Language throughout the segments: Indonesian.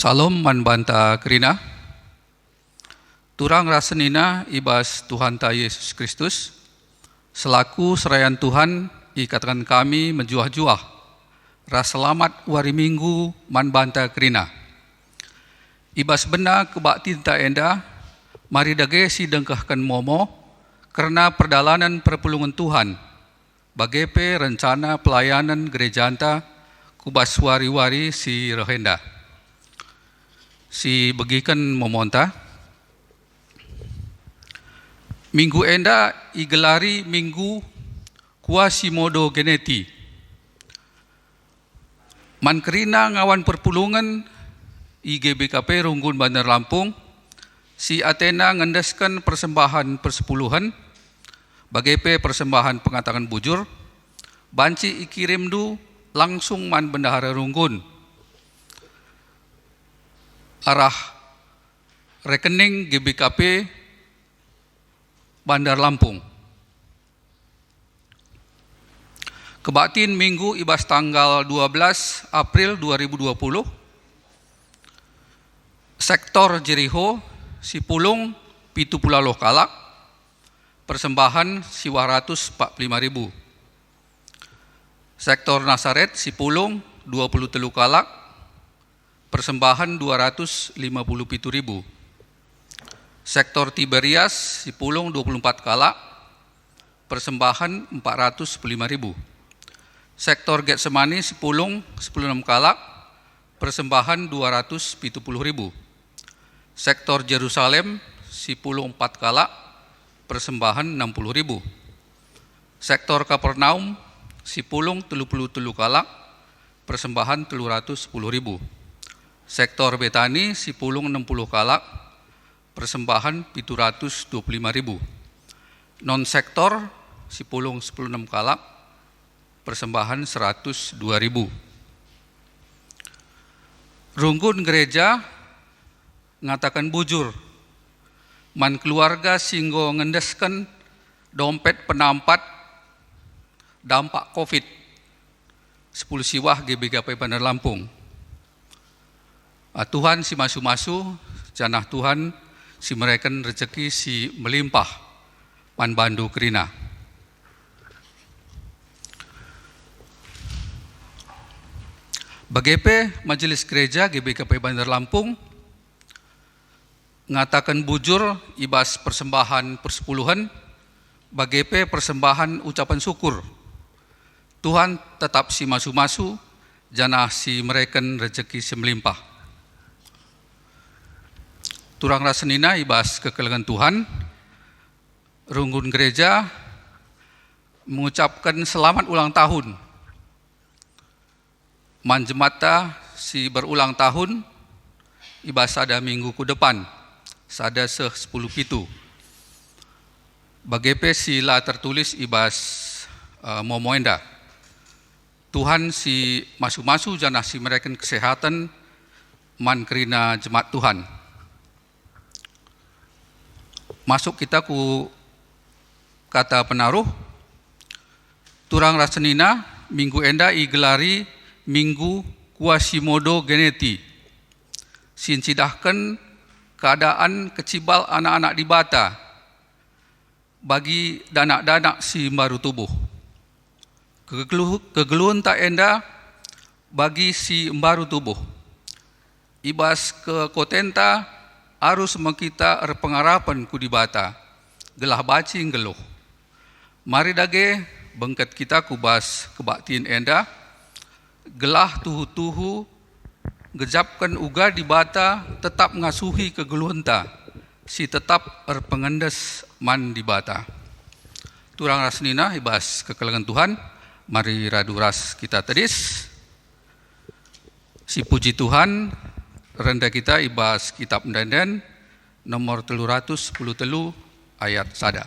Salam man banta kerina. Turang rasenina ibas Tuhan ta Yesus Kristus. Selaku serayan Tuhan, ikatkan kami menjuah-juah. Ras selamat wari minggu man banta kerina. Ibas bena kebak tinta enda, mari dage si dengkahkan momo, karena perdalanan perpulungan Tuhan. Bagepe rencana pelayanan gereja anta, kubas wari-wari si rohenda. Si begikan momonta. Minggu enda igelari minggu Quasimodo geneti. Man kerina ngawan perpulungan IGBKP Runggun Bandar Lampung, si Athena ngendeskan persembahan persepuluhan, bagepe persembahan pengatakan bujur, banci ikirim du langsung man bendahara Runggun. Arah rekening GBKP Bandar Lampung. Kebatin minggu ibas tanggal 12 April 2020. Sektor Jeriho, Sipulung, Pitu Pulaloh Kalak, persembahan siwah 145.000. Sektor Nasaret, Sipulung, 23 Kalak, persembahan 257.000. Sektor Tiberias, Sipulung 24 Kalak, persembahan 405.000. Sektor Getsemani, Sipulung 16 Kalak, persembahan 270.000. Sektor Jerusalem, Sipulung 4 Kalak, persembahan 60.000. Sektor Kapernaum, Sipulung 33 Kalak, persembahan 310.000. Sektor Betani, Sipulung 60 Kalak, persembahan 725.000. Non-sektor, Sipulung 16 Kalak, persembahan 102.000. Runggun gereja ngatakan bujur, man keluarga singgo ngendeskan dompet penampat dampak COVID 10 siwah GBKP Bandar Lampung. Tuhan si masu-masu, janah Tuhan si mereken rezeki si melimpah pan bandu kerina. Bagepe Majelis Gereja GBKP Bandar Lampung ngatakan bujur ibas persembahan persepuluhan, bagepe persembahan ucapan syukur. Tuhan tetap si masu-masu, janah si mereken rezeki si melimpah. Turang rasenina ibas kekelengan Tuhan, Runggun Gereja mengucapkan selamat ulang tahun. Manjemata si berulang tahun, ibas ada minggu ke depan, sada 10 pitu. Bagepe sila tertulis ibas momoenda. Tuhan si masu-masu janah si mereken kesehatan, man kerina jemaat Tuhan. Masuk kita ku kata penaruh, turang rasenina minggu enda igelari minggu Quasimodo geneti. Sincidahkan keadaan kecibal anak-anak di bata bagi danak-danak si baru tubuh. Kegeluhan tak enda bagi si baru tubuh. Ibas ke kotenta arus mengkita pengarapan ku di bata, gelah bacing geluh. Mari dage bengket kita kubas kebaktiin enda, gelah tuhu-tuhu, gejapkan uga di bata tetap ngasuhi kegeluhenta, si tetap pengendes man di bata. Turang rasnina ibas kekelengan Tuhan, mari radu ras kita tedis. Si puji Tuhan, rendah kita ibas kitab Denden nomor 310 ayat sada.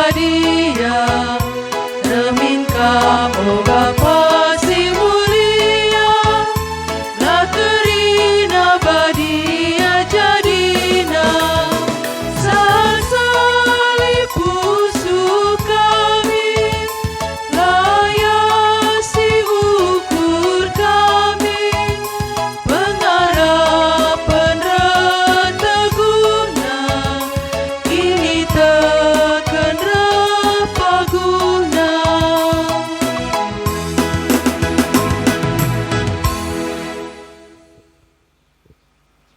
badia reminkan o Bapa si mulia la terina badia jadina sasali pusu kami layasi ukur kami pengharapan retaguna kini tekan repaguna.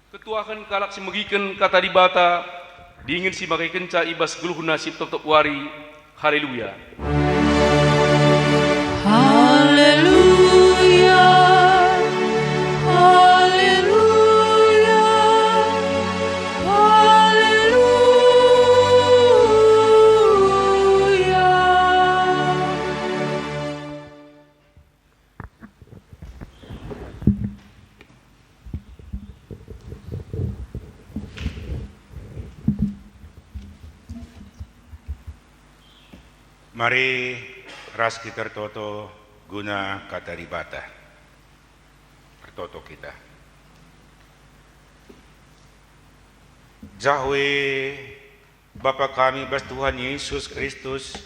Ketuahan kalak si megiken kata di bata dingin si makai kenca ibas geluh nasib tetap wari. Haleluya. Haleluya, haleluya, haleluya. Mari ras kita tertoto guna kata ribata. Tertoto kita. Jahwe Bapa kami bas Tuhan Yesus Kristus,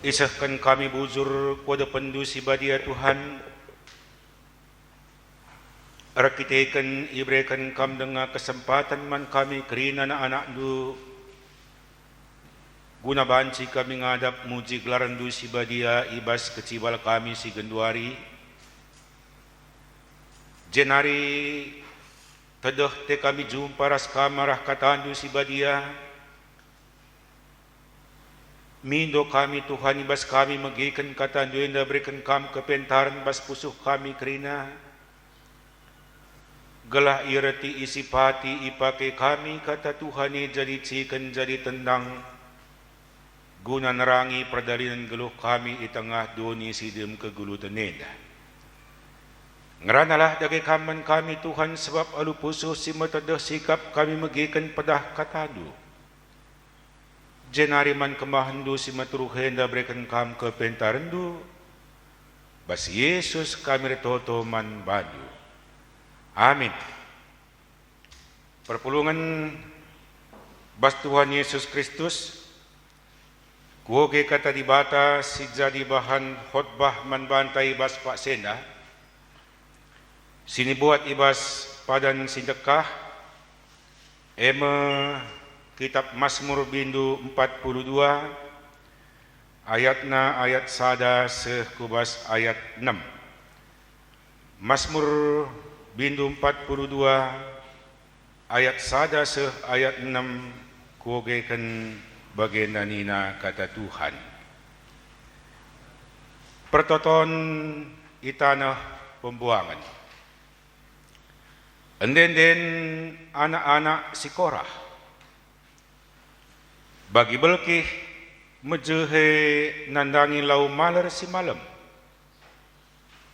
isahkan kami bujur kuada pendusi badia Tuhan, rakitekan ibrekan kam dengan kesempatan man kami kerina anak du guna banci kami ngadap muji gelaran du si badia ibas kecibal kami si genduari jenari tedah te kami jumpa ras kamarah katandu si badia mindo kami Tuhan ibas kami magikan katandu enda berikan kam kepentaran bas pusuh kami kerina gelah irati isi pati ipake kami kata Tuhan jadi cikan jadi tendang guna nerangi perdalian geluh kami di tengah doni sidem kegulutan neda. Ngeranalah dagi kaman kami Tuhan sebab alu pusuh si matadah sikap kami magikan pedah katadu. Jenari man kemahandu si maturuh henda berikan kam ke pentarendu. Bas Yesus kami retoto man badu. Amin. Perpulungan bas Tuhan Yesus Kristus, kuoge kata di bata si jadi bahan khotbah man bantai bas Pak Senda. Sini buat ibas padan sindekah kitab Mazmur bindu 42 ayatna ayat sada sekubas ayat 6. Mazmur bindu 42 ayat sada se ayat 6 kuogekan bagian nina kata Tuhan. Pertoton itanah pembuangan. Enden anak-anak si Korah. Bagi belkih mejehe nandangi lau maler si malam.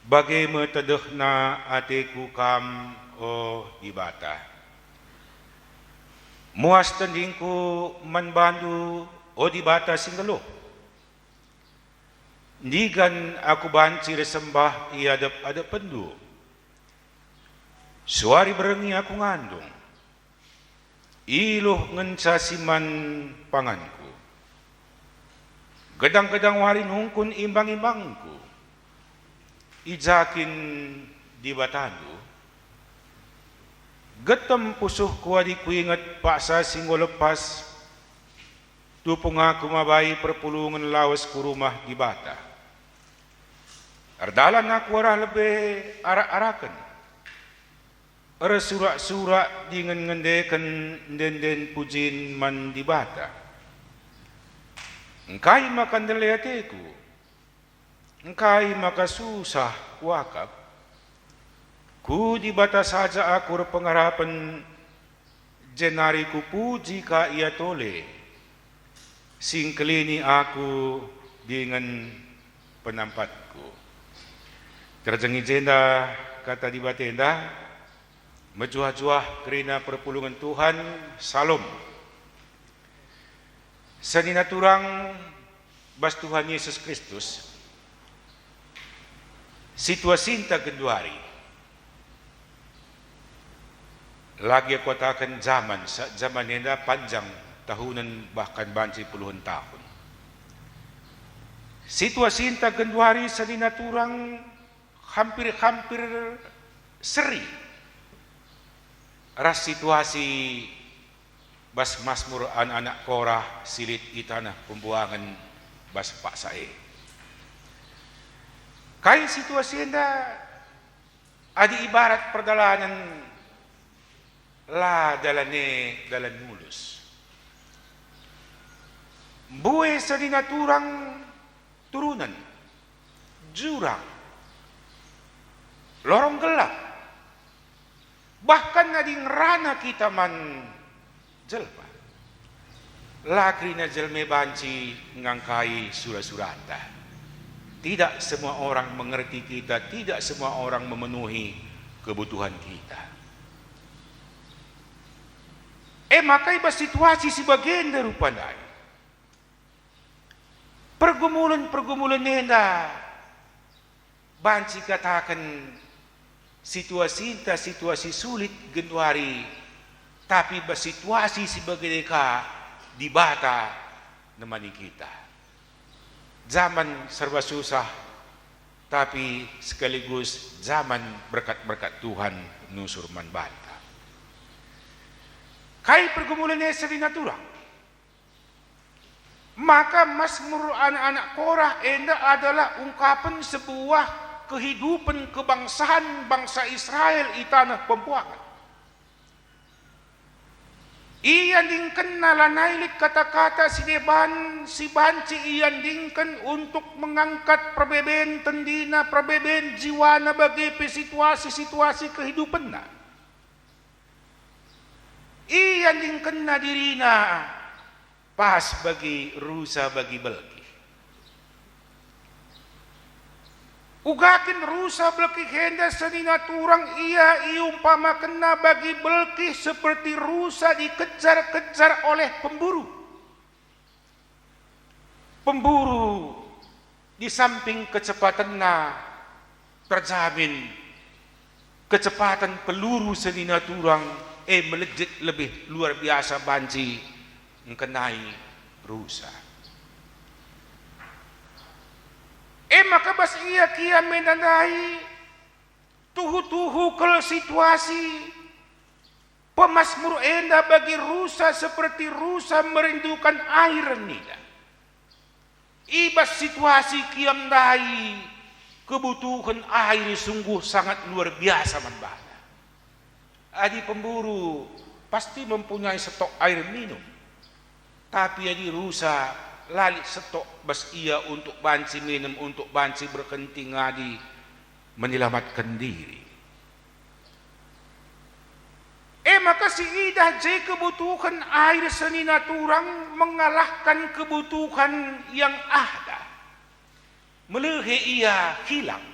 Bagi metedehna atiku kam o ibata. Muas tendingku manbandu o dibata singgelo. Nigan aku banci resembah iadap-adap pendu. Suari berengi aku ngandung. Iluh ngencasiman panganku. Gedang-gedang wari nungkun imbang-imbangku. Ijakin dibatandu. Getem pusuh kuadi kuingat paksa singgo lepas tupung aku mabai perpulungan lawas ku rumah di bata. Ardalan aku arah lebih arak-arakan. Ara surak-surak dengan ngendekan den pujin man di bata. Engkai makan deleateku. Engkai maka susah wakap. Ku di bata saja aku pengharapan jenari ku puji ka ia tole. Singkelini aku dengan penampatku. Terjengi jenda kata di batenda mejuah-juah kerina perpulungan Tuhan salom. Sa dinaturang bas Tuhan Yesus Kristus, situasi Februari, lagi aku katakan zaman ini panjang tahunan bahkan banci puluhan tahun. Situasi Februari sa dinaturang hampir seri. Ras situasi bas Mazmur anak-anak Korah silit itanah pembuangan bas Pak Sae. Kaya situasi anda adi ibarat perjalanan dalan mulus. Buwe sa dinaturang turunan, jurang, lorong gelap, bahkan nading rana kita man jelma. Lakri na jelme banci ngangkai surah-surata. Tidak semua orang mengerti kita, tidak semua orang memenuhi kebutuhan kita. Maka iba situasi sebagian dari rupanya. Pergumulan nenda banci katakan situasi sulit genduari, tapi bersituasi sebagai deka di bata nemani kita. Zaman serba susah, tapi sekaligus zaman berkat-berkat Tuhan nusur man banta. Kai pergumulannya sedina turang. Maka Mazmur anak-anak Korah enda adalah ungkapan sebuah kehidupan kebangsaan bangsa Israel di tanah pembuangan. Iyan dingken nalanailik kata-kata si banci iyan dingken untuk mengangkat perbeben tendina, perbeben jiwana bagi situasi kehidupan na. Iyan dingken na dirina pas bagi rusa bagi belki. Ugakin rusa belki henda sedina turang ia iumpamakan na bagi belki seperti rusa dikejar-kejar oleh pemburu. Pemburu di samping kecepatan na terjamin kecepatan peluru sedina turang melejit lebih luar biasa banci mengenai rusa. Maka bas ia kia menandai tuhu-tuhu kalau situasi Pemazmur enda bagi rusa seperti rusa merindukan air nila. Ibas situasi kiam dai kebutuhan air sungguh sangat luar biasa membana. Adi pemburu pasti mempunyai stok air minum. Tapi adi rusa lali stok bas ia untuk banci minum, untuk banci berkenting adi menyelamatkan diri. Maka si idah je kebutuhan air senina turang mengalahkan kebutuhan yang ada. Melehe ia hilang.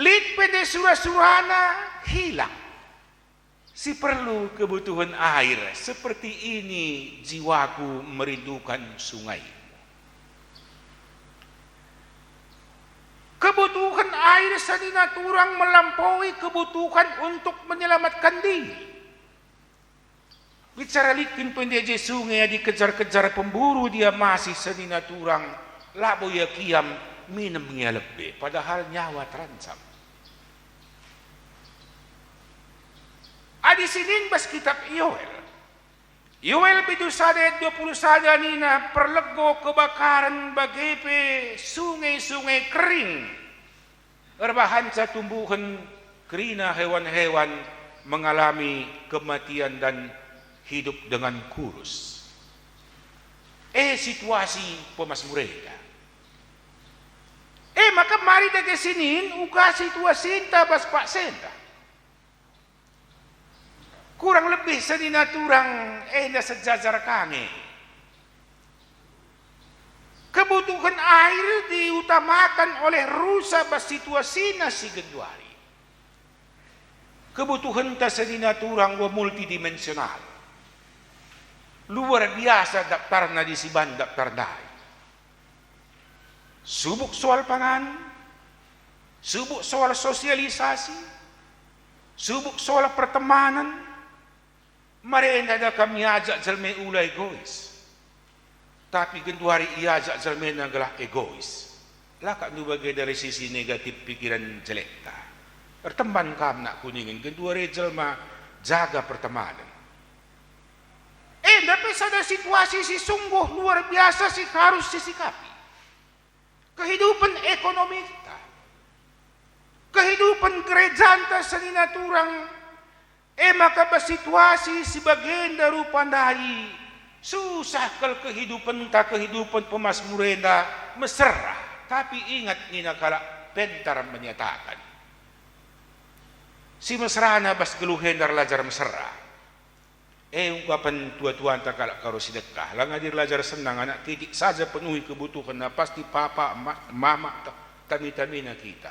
Lid pede surah-surana hilang. Si perlu kebutuhan air, seperti ini jiwaku merindukan sungai. Kebutuhan air sadina turang melampaui kebutuhan untuk menyelamatkan diri. Bicara likin pendeje sungai dikejar-kejar pemburu, dia masih sadina turang labo ya kiam minumnya lebih, padahal nyawa terancam. Adi sinin bas kitab Yoel bidu sada 20 sada nina perlego kebakaran bagepe sungai-sungai kering. Erbahanca tumbuhan kerina hewan-hewan mengalami kematian dan hidup dengan kurus. Situasi Pemazmureda. Maka mari dage sinin uga situasi bas Pak Senta. Kurang lebih sedina turang na sejajar kami. Kebutuhan air diutamakan oleh rusa bas situasi nasi genduari. Kebutuhan ta sedina turang wa multidimensional. Luar biasa daftar na di siban daftar dai. Subuk soal pangan, subuk soal sosialisasi, subuk soal pertemanan. Marena da kami ajak jalme ulai egois. Tapi genduari ia ajak jalme nagalah egois. Laka nu bagai dari sisi negatif pikiran jelek ta. Perteman kam nak kuningin genduari jalma jaga pertemanan. Tapi ada situasi si sungguh luar biasa si harus disikapi. Kehidupan ekonomi kita, kehidupan kerajaan ta sa ninaturang, maka situasi si bagian dari pandai susah kal kehidupan ta kehidupan pemasmurena mesra. Tapi ingat nina kala pentar menyatakan, si mesrana bas geluhen dar lajar mesra. Ungkapan tua-tuan tak kalak karo sedekah. Lang hadir lajar senang anak titik saja penuhi kebutuhan na pasti papa, mama, tami-tami na kita.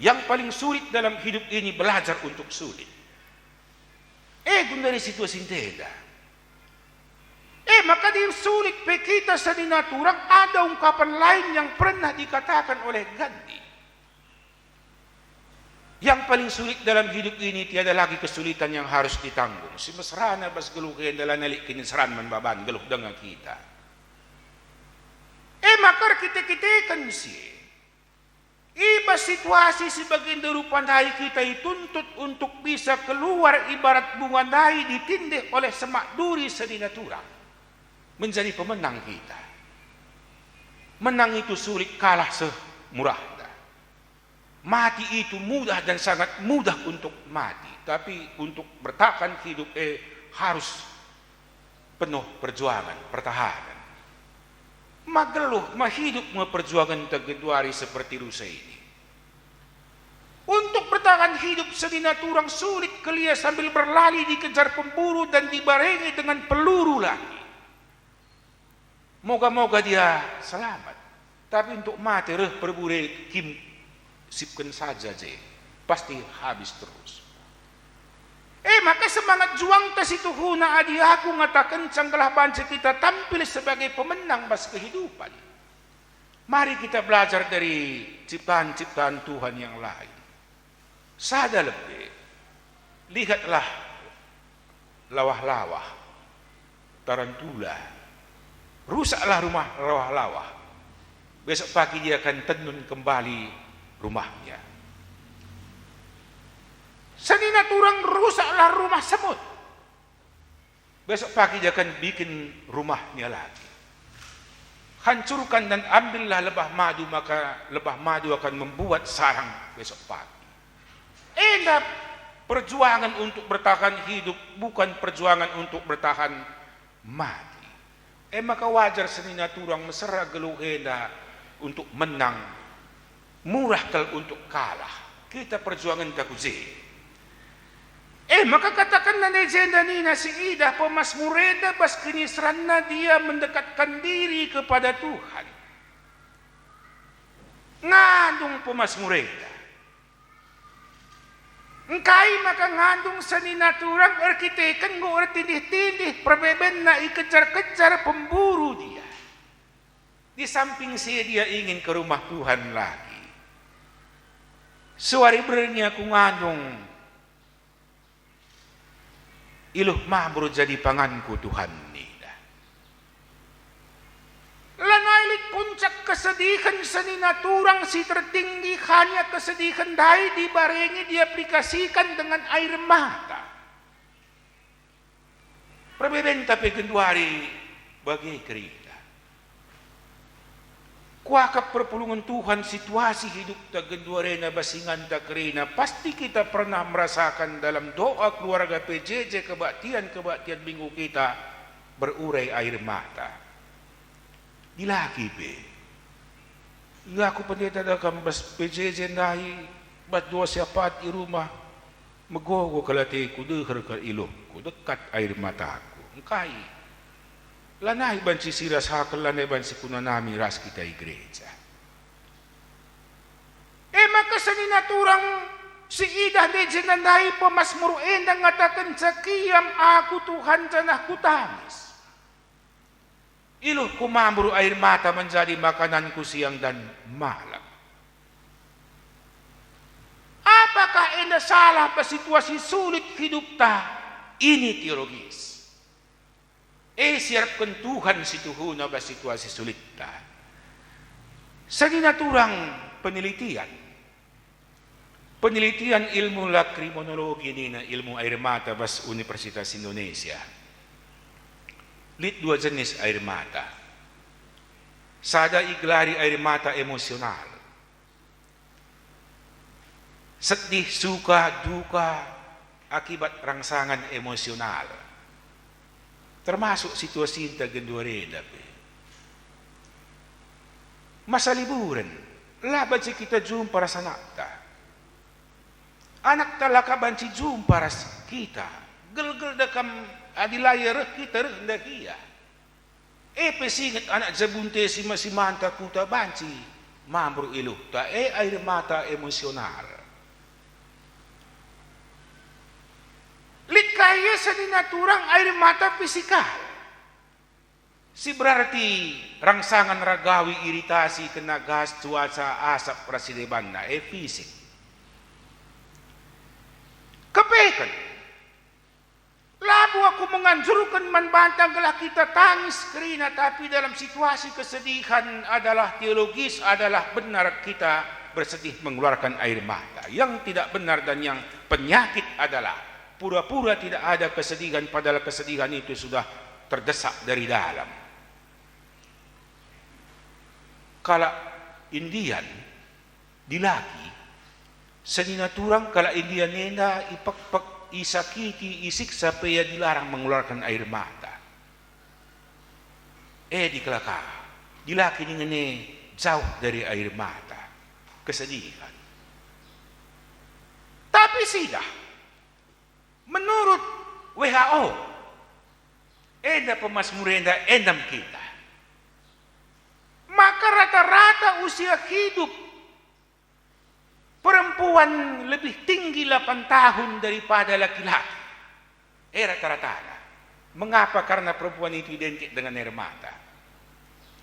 Yang paling sulit dalam hidup ini belajar untuk sulit. Kung dari situasi tidak. Maka di sulit pe kita sa dinaturang ada ungkapan lain yang pernah dikatakan oleh Gandhi. Yang paling sulit dalam hidup ini tiada lagi kesulitan yang harus ditanggung. Si mesrana bas geluh kaya dalam nalik kinisran manbaban geluh dengan kita. Makar kita kan si. Iba situasi sebagian dari pandai kita dituntut untuk bisa keluar ibarat bunga dai ditindih oleh semak duri sedinaturang. Menjadi pemenang kita. Menang itu sulit, kalah semurah. Mati itu mudah dan sangat mudah untuk mati. Tapi untuk bertahan hidup harus penuh perjuangan, pertahanan. Mageluh, mahidup perjuangan tegeduari seperti rusa ini. Untuk bertahan hidup sedinaturang sulit kelia sambil berlari dikejar pemburu dan dibarengi dengan peluru lagi. Moga-moga dia selamat. Tapi untuk mati perbure kim sipkan saja je, pasti habis terus. Maka semangat juang tas itu huna adi aku ngatakan canggalah bangsa kita tampil sebagai pemenang bas kehidupan. Mari kita belajar dari ciptaan-ciptaan Tuhan yang lain. Sada lebih, lihatlah lawah-lawah, tarantula, rusaklah rumah lawah-lawah. Besok pagi dia akan tenun kembali rumahnya. Seninaturang rusaklah rumah semut. Besok pagi dia akan bikin rumahnya lagi. Hancurkan dan ambillah lebah madu, maka lebah madu akan membuat sarang besok pagi. Perjuangan untuk bertahan hidup bukan perjuangan untuk bertahan mati. Maka wajar seninaturang mesra geluhena untuk menang. Murah kal untuk kalah. Kita perjuangan takuzi. Maka katakan na legenda nina si Ida pemasmureda bas kinisran na dia mendekatkan diri kepada Tuhan. Ngandung pemasmureda. Engkai maka ngandung sa ninaturang arkitekan go tindih-tindih perbeben na ikejar-kejar pemburu dia. Di samping siya dia ingin ke rumah Tuhan lagi. Suari bernya ku ngandung iluh mabro jadi panganku Tuhan nida. Lanailit puncak kesedihan seninaturang si tertinggi hanya kesedihan dai dibarengi diaplikasikan dengan air mata. Perbedaan tapi genduari bagi kerita. Kuakap perpulungan Tuhan situasi hidup ta genduarena basingan ta kerina pasti kita pernah merasakan dalam doa keluarga PJJ kebaktian minggu kita berurai air mata. Dilaki be. Ya aku pendeta dakam bas PJJ nahi bat dua siapat di rumah megogo kalatiku dehar ka ilungku dekat air mataku. Engkai lanai banci siras hakal lanai banci kunanami ras kita gereja. Maka seninaturang si Ida de jenandai pemasmur endang ngatakan sakiam aku Tuhan janah kutamis. Iluh kumamburu air mata menjadi makananku siang dan malam. Apakah enda salah pada situasi sulit hidup ta? Ini teologis. Siapkan Tuhan situhuna pada situasi sulit ta. Sagina turang penelitian ilmu lakrimonologi ini ilmu air mata bas Universitas Indonesia. Lit dua jenis air mata. Sada iglari air mata emosional. Sedih, suka, duka akibat rangsangan emosional. Termasuk situasi inta gendua reda. Masa liburan, laban si kita jumpa rasa nakta. Anak talaka banci jumpa rasa kita. Gel-gel dakam adilayar kita rendah kia. Pesingit anak jabunte si masimanta kuta banci. Mambur iluh ta air mata emosional. Likaya sa dinaturang air mata fisikal. Si berarti rangsangan ragawi iritasi kena gas cuaca asap prasideban na fisik. Kepekan. Labu aku menganjurkan membantang gelah kita tangis kerina, tapi dalam situasi kesedihan adalah teologis, adalah benar kita bersedih mengeluarkan air mata. Yang tidak benar dan yang penyakit adalah pura-pura tidak ada kesedihan, padahal kesedihan itu sudah terdesak dari dalam. Kalau Indian dilaki, senina turang kalau Indian nenda ipak-pak isakiti isiksa paya dilarang mengeluarkan air mata. Dikelaka, dilaki ini jauh dari air mata, kesedihan. Tapi sudah, menurut WHO, pemasmurenda endam kita. Maka rata-rata usia hidup perempuan lebih tinggi 8 tahun daripada laki-laki. Rata-rata. Mengapa? Karena perempuan itu identik dengan air mata.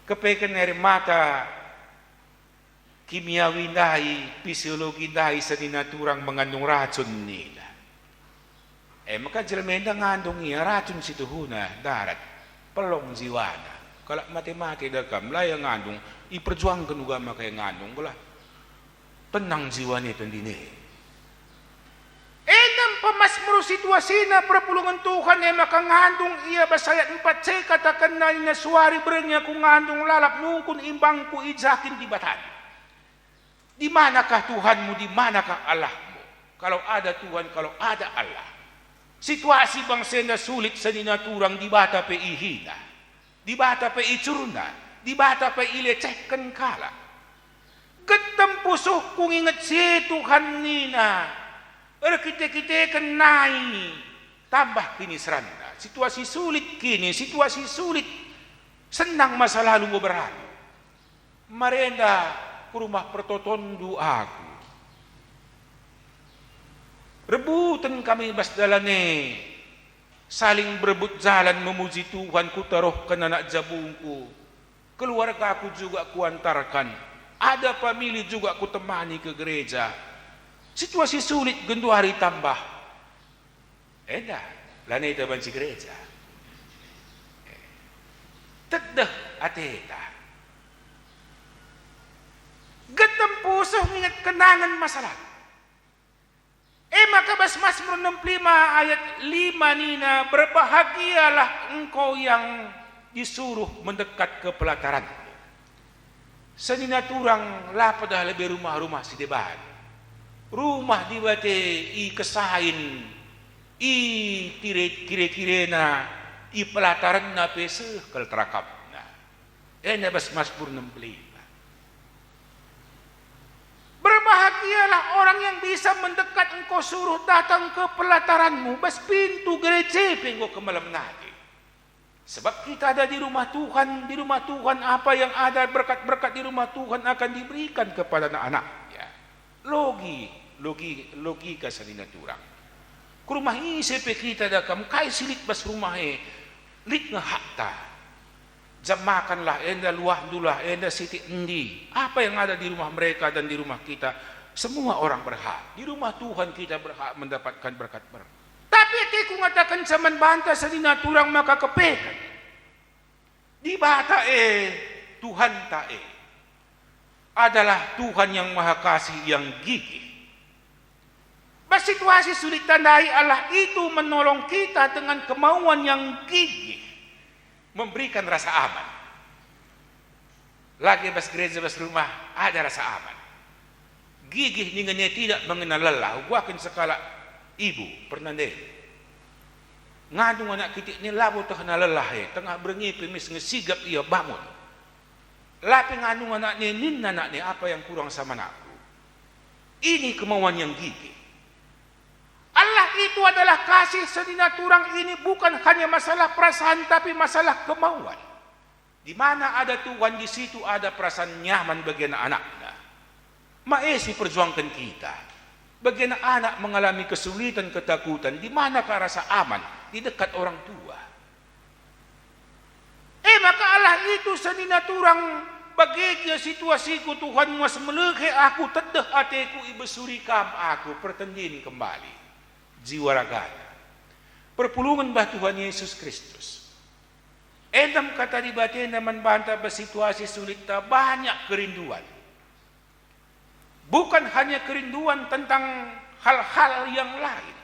Kepekan air mata kimiawi dahi, fisiologi dahi sedinaturang mengandung racun nila. Maka jelmenda ngandung iya racun situhuna darat. Pelong jiwana. Kalau mati-mati dakam laya ngandung, iperjuangkan juga makanya ngandung lah. Tenang jiwanya tendine. Enam pemasmur situasi na perpulungan Tuhan yang maka ngandung ia basayat 4C katakan na ina suari berenya ku ngandung lalap nungkun imbangku ijakin di batan. Di manakah Tuhanmu, di manakah Allahmu? Kalau ada Tuhan, kalau ada Allah. Situasi bangsa na sulit sa dinaturang di bata pe ihina. Di bata pa icurna, di bata pa ilecehkan kala. Getem pusuh kung ingat si Tuhan nina. Kita kenai tambah kini seranda. Situasi sulit kini, situasi sulit. Senang masa lalu berlalu. Marenda ke rumah pertotondu aku. Rebutan kami basdalane. Saling berebut jalan memuji Tuhan, ku taruhkan anak jabungku. Keluarga aku juga kuantarkan. Ada famili juga ku temani ke gereja. Situasi sulit gendu hari tambah. Lanai taban si gereja. Tedah ateta. Getem puso ingat kenangan masalah. Maka Mazmur 65 ayat 5 nina, berbahagialah engkau yang disuruh mendekat ke pelataran. Senina turang lapadah lebih rumah-rumah si debat. Rumah di bate i kesahin, i kire-kire-kirena, i pelataran na pese kel terakap. Mazmur 65. Berbahagialah orang yang bisa mendekat engkau suruh datang ke pelataranmu. Bas pintu gereja pengko ke malam nanti. Sebab kita ada di rumah Tuhan. Di rumah Tuhan apa yang ada berkat-berkat di rumah Tuhan akan diberikan kepada anak-anaknya. Logika sa dinaturang. Ke rumah ini sepe kita dakam kai silit bas rumah lit nga hakta. Jamakanlah, enda luahdulah, enda siti endi. Apa yang ada di rumah mereka dan di rumah kita, semua orang berhak. Di rumah Tuhan kita berhak mendapatkan berkat-berkat. Tapi aku ngatakan zaman banta sa dinaturang makakapekan. Di bata Tuhan tae adalah Tuhan yang maha kasih yang gigih. Bas situasi sulit tandai Allah itu menolong kita dengan kemauan yang gigih, memberikan rasa aman. Lagi bas gereja bas rumah ada rasa aman. Gigih ningannya tidak mengenal lelah. Bukan sekala ibu pernah deh. Ngadung anak kita ni labo tak kenal lelah tengah berengipi mis ngesigap ia bangun. Lapi ngadung anak ni ninna anak ni apa yang kurang sama anakku. Ini kemauan yang gigih. Allah itu adalah kasih sedinaturang ini bukan hanya masalah perasaan tapi masalah kemauan. Di mana ada Tuhan di situ ada perasaan nyaman bagi anak-anaknya. Maesi perjuangkan kita. Bagi anak mengalami kesulitan, ketakutan, di manakah rasa aman? Di dekat orang tua. Maka Allah itu sedinaturang bagi situasiku Tuhan mas melekhe aku tedah hatiku ibesuri kam aku pertendini kembali. Jiwa raganya. Perpulungan bah Tuhan Yesus Kristus. Endam kata di batin naman banta bersituasi sulit tak banyak kerinduan. Bukan hanya kerinduan tentang hal-hal yang lain.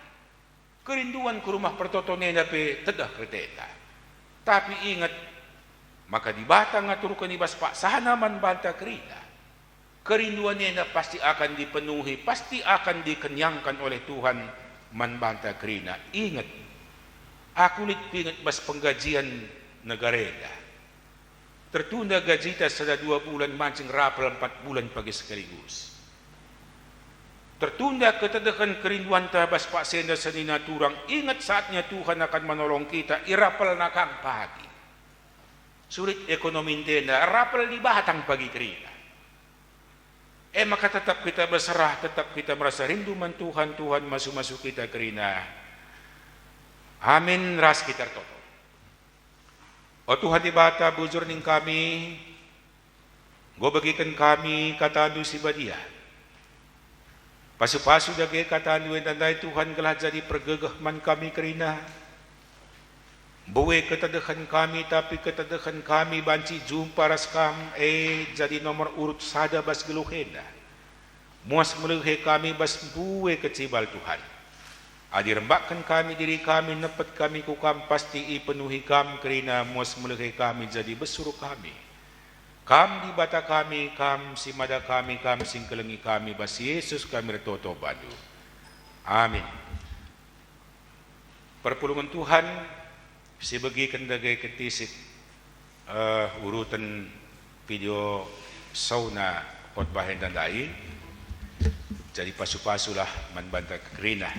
Kerinduan ke rumah pertotonen tapi tedah kereta. Tapi ingat, maka di bata ngaturkan ibas pak sana man banta kerita. Kerinduannya pasti akan dipenuhi, pasti akan dikenyangkan oleh Tuhan man banta kerina. Ingat, aku ingat bas penggajian negareda. Tertunda gajita sudah 2 bulan mancing rapel 4 bulan pagi sekaligus. Tertunda ketedahan kerinduan tabas Pak Senda senina turang. Ingat saatnya Tuhan akan menolong kita. Irapel nakang pagi. Sulit ekonomi tenda. Rapel di batang pagi kerina. Maka tetap kita berserah. Tetap kita merasa rindu man Tuhan. Tuhan masuk-masuk kita kerina. Amin. Ras kita toto. O Tuhan di bata bujur ning kami. Go bagikan kami kata adu si badia. Pasu-pasu dagay kataan duwe nanday Tuhan galah jadi pergegah man kami kerina. Buwe ketadahan kami tapi ketadahan kami banci jumpa raskam jadi nomor urut sada bas geluhenda. Muas meluhe kami bas buwe kecibal Tuhan. Adi rembakkan kami diri kami nepet kami kukam pasti ipenuhi kam kerina muas meluhe kami jadi besuruh kami. Kam di bata kami, kam si mada kami, kam sing kelengi kami, bas Yesus kami retoto badu. Amin. Perpulungan Tuhan, si bagi kendagai ketisik urutan video sauna khotbahin dan lain. Jadi pasu-pasulah manbanta kerina.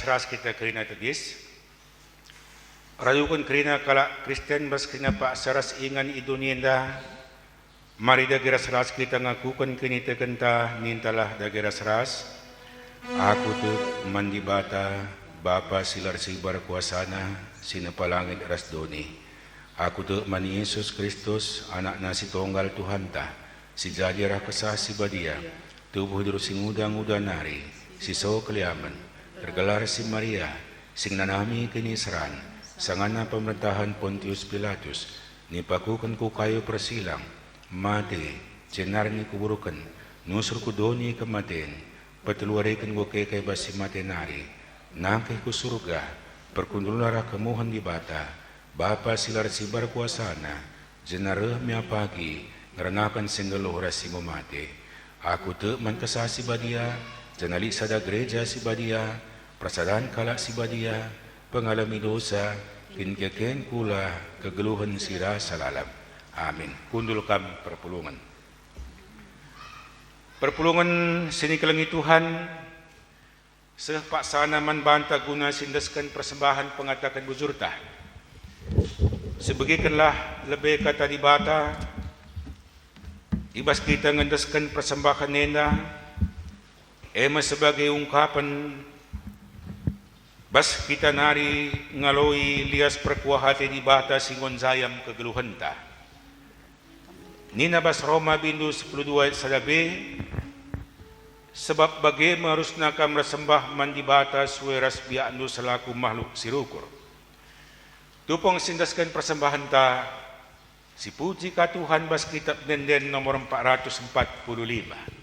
Ras kita kerina tadis. Rayukan kerina kalak Kristen bas kerina pak saras ingan idunienda. Mari dageras ras kita ngakukan kini tekenta nintalah dageras ras. Aku tu mandi bata Bapa silar sibar kuasana sinapalangit ras doni. Aku tu mani Yesus Kristus anak nasi tunggal Tuhan ta. Si jadirah kesah si badia. Tubuh duru sing udang nari. Si so keliaman. Tergelar si Maria. Sing nanami kini seran. Sangana pemerintahan Pontius Pilatus. Nipakukan ku kayu persilang. Mati. Jenar ni kuburukan. Nusur ku doni kematen. Peteluarikan ku kekay basi matenari. Nangkeh ku surga. Perkundulara kemuhan di bata. Bapa silar sibar kuasana. Jenareh mia pagi. Ngeranakan singgeluh rasi memate. Aku te mankasa si badia. Jenali sada gereja si badia. Prasadaan kalak si badia. Pengalami dosa. Kinkeken kula kegeluhan sira salalam. Amin. Kundulkan perpulungan. Perpulungan sini kelengi Tuhan. Sepaksana man banta guna sindaskan persembahan pengatakan buzurta. Sebagikanlah lebih kata di bata. Ibas kita ngendaskan persembahan nena. Ema sebagai ungkapan. Bas kita nari ngaloi lias perkuahati di bata singon zayam kegeluhanta. Nina bas Roma bindu 12 sadabe. Sebab bagi marusna kam rasembah mandi bata sueras bianu selaku makhluk sirukur. Tupong sindaskan persembahan ta. Si puji ka Tuhan bas kitab denden nomor 445.